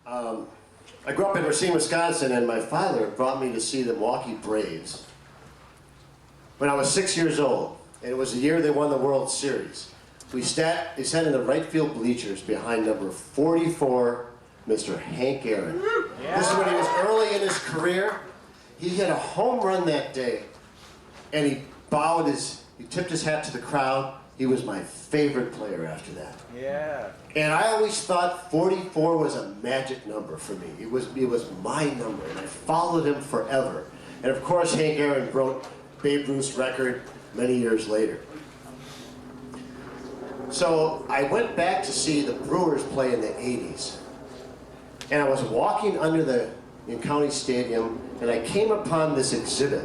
I grew up in Racine, Wisconsin, and my father brought me to see the Milwaukee Braves when I was 6 years old, and it was the year they won the World Series. They sat in the right field bleachers behind number 44, Mr. Hank Aaron. Yeah. This is when he was early in his career. He hit a home run that day, and he tipped his hat to the crowd. He was my favorite player after that. Yeah. And I always thought 44 was a magic number for me. It was my number, and I followed him forever. And of course, Hank Aaron broke Babe Ruth's record many years later. So I went back to see the Brewers play in the 80s. And I was walking in County Stadium, and I came upon this exhibit.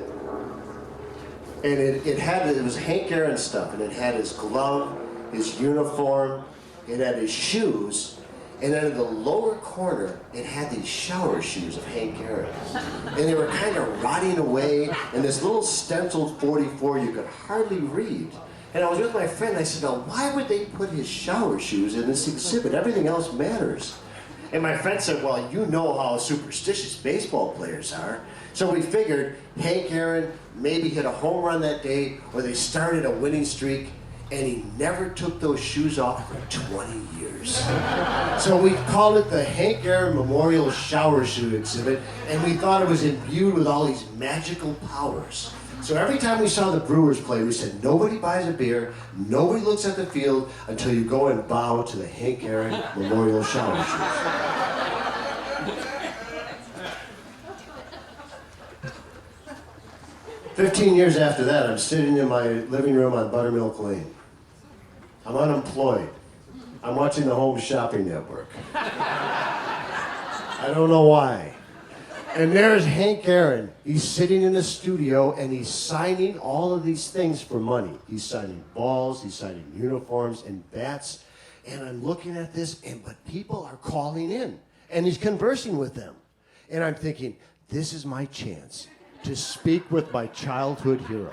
And it was Hank Aaron stuff, and it had his glove, his uniform, it had his shoes, and then in the lower corner, it had these shower shoes of Hank Aaron. And they were kind of rotting away, and this little stenciled 44 you could hardly read. And I was with my friend, and I said, now why would they put his shower shoes in this exhibit? Everything else matters. And my friend said, well, you know how superstitious baseball players are. So we figured Hank Aaron maybe hit a home run that day, or they started a winning streak, and he never took those shoes off for 20 years. So we called it the Hank Aaron Memorial Shower Shoe Exhibit, and we thought it was imbued with all these magical powers. So every time we saw the Brewers play, we said, nobody buys a beer, nobody looks at the field until you go and bow to the Hank Aaron Memorial Shower Shoes. 15 years after that, I'm sitting in my living room on Buttermilk Lane. I'm unemployed. I'm watching the Home Shopping Network. I don't know why. And there's Hank Aaron. He's sitting in the studio, and he's signing all of these things for money. He's signing balls, he's signing uniforms and bats. And I'm looking at this, but people are calling in, and he's conversing with them. And I'm thinking, this is my chance to speak with my childhood hero.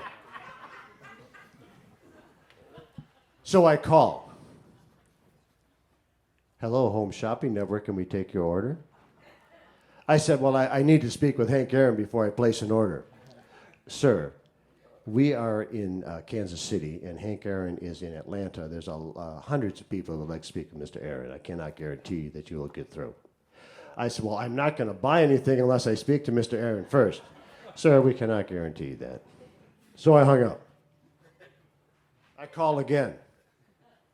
So I call. Hello, Home Shopping Network, can we take your order? I said, well, I need to speak with Hank Aaron before I place an order. Sir, we are in Kansas City, and Hank Aaron is in Atlanta. There's hundreds of people who would like to speak with Mr. Aaron. I cannot guarantee that you will get through. I said, well, I'm not going to buy anything unless I speak to Mr. Aaron first. Sir, we cannot guarantee that. So I hung up. I called again.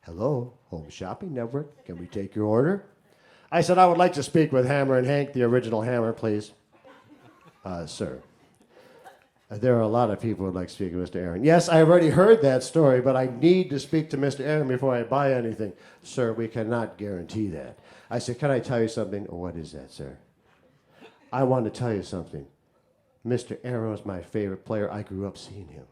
Hello, Home Shopping Network, can we take your order? I said, I would like to speak with Hammer and Hank, the original Hammer, please. Sir, there are a lot of people who would like to speak with Mr. Aaron. Yes, I've already heard that story, but I need to speak to Mr. Aaron before I buy anything. Sir, we cannot guarantee that. I said, can I tell you something? Oh, what is that, sir? I want to tell you something. Mr. Aaron was my favorite player. I grew up seeing him.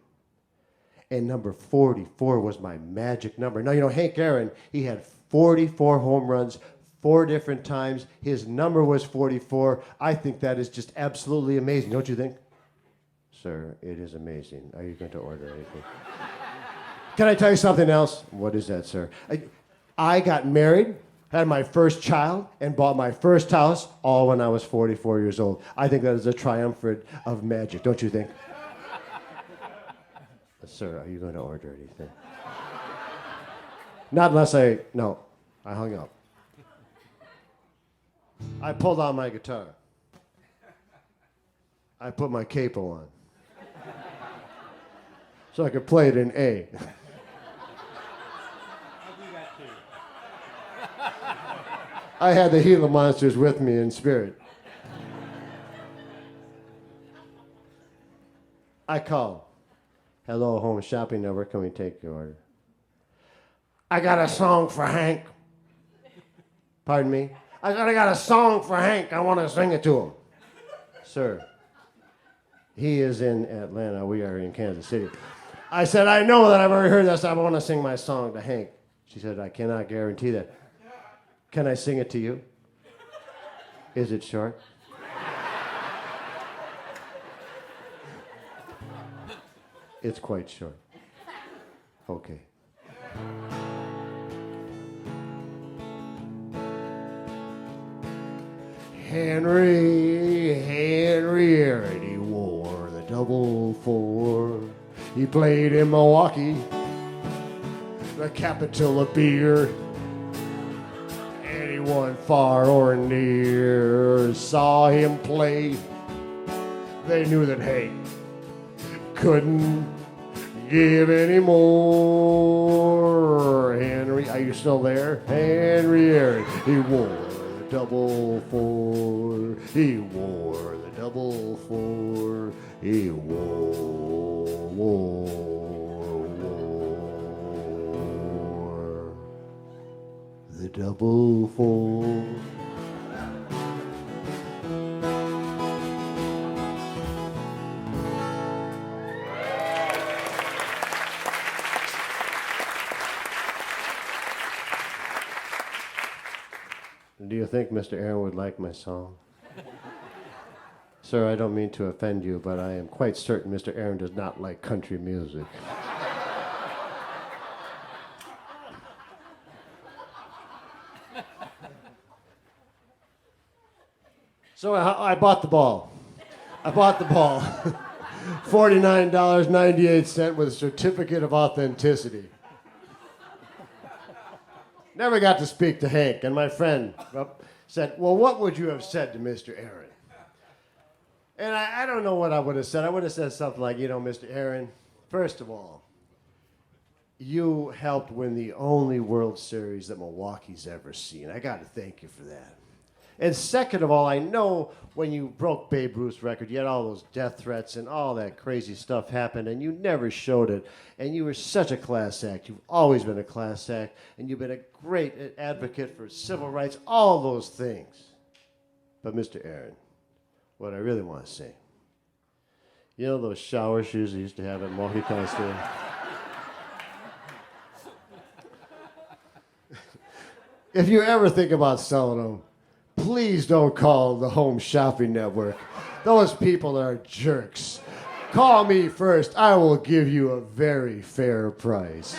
And number 44 was my magic number. Now, you know, Hank Aaron, he had 44 home runs, 4 different times. His number was 44. I think that is just absolutely amazing, don't you think? Sir, it is amazing. Are you going to order anything? Can I tell you something else? What is that, sir? I got married, had my first child, and bought my first house all when I was 44 years old. I think that is a triumvirate of magic, don't you think? Sir, are you going to order anything? Not unless no, I hung up. I pulled out my guitar. I put my capo on. So I could play it in A. I had the Gila Monsters with me in spirit. I called. Hello, Home Shopping Network, can we take your order? I got a song for Hank. Pardon me? I got a song for Hank. I want to sing it to him. Sir, he is in Atlanta. We are in Kansas City. I said, I know that I've already heard that, so I want to sing my song to Hank. She said, I cannot guarantee that. Can I sing it to you? Is it short? It's quite short. Okay. Henry Aaron, he wore the 4. He played in Milwaukee, the capital of beer. Anyone far or near saw him play. They knew that Hank couldn't give any more. Henry, are you still there? Henry Aaron, he wore the 4. He wore the 4. He wore the 4. Do you think Mr. Aaron would like my song? Sir, I don't mean to offend you, but I am quite certain Mr. Aaron does not like country music. So I bought the ball. $49.98 with a certificate of authenticity. Never got to speak to Hank, and my friend said, well, what would you have said to Mr. Aaron? And I don't know what I would have said. I would have said something like, Mr. Aaron, first of all, you helped win the only World Series that Milwaukee's ever seen. I got to thank you for that. And second of all, I know when you broke Babe Ruth's record, you had all those death threats and all that crazy stuff happened, and you never showed it. And you were such a class act. You've always been a class act, and you've been a great advocate for civil rights, all those things. But Mr. Aaron, what I really want to say, those shower shoes they used to have at Milwaukee County State? If you ever think about selling them, please don't call the Home Shopping Network. Those people are jerks. Call me first. I will give you a very fair price.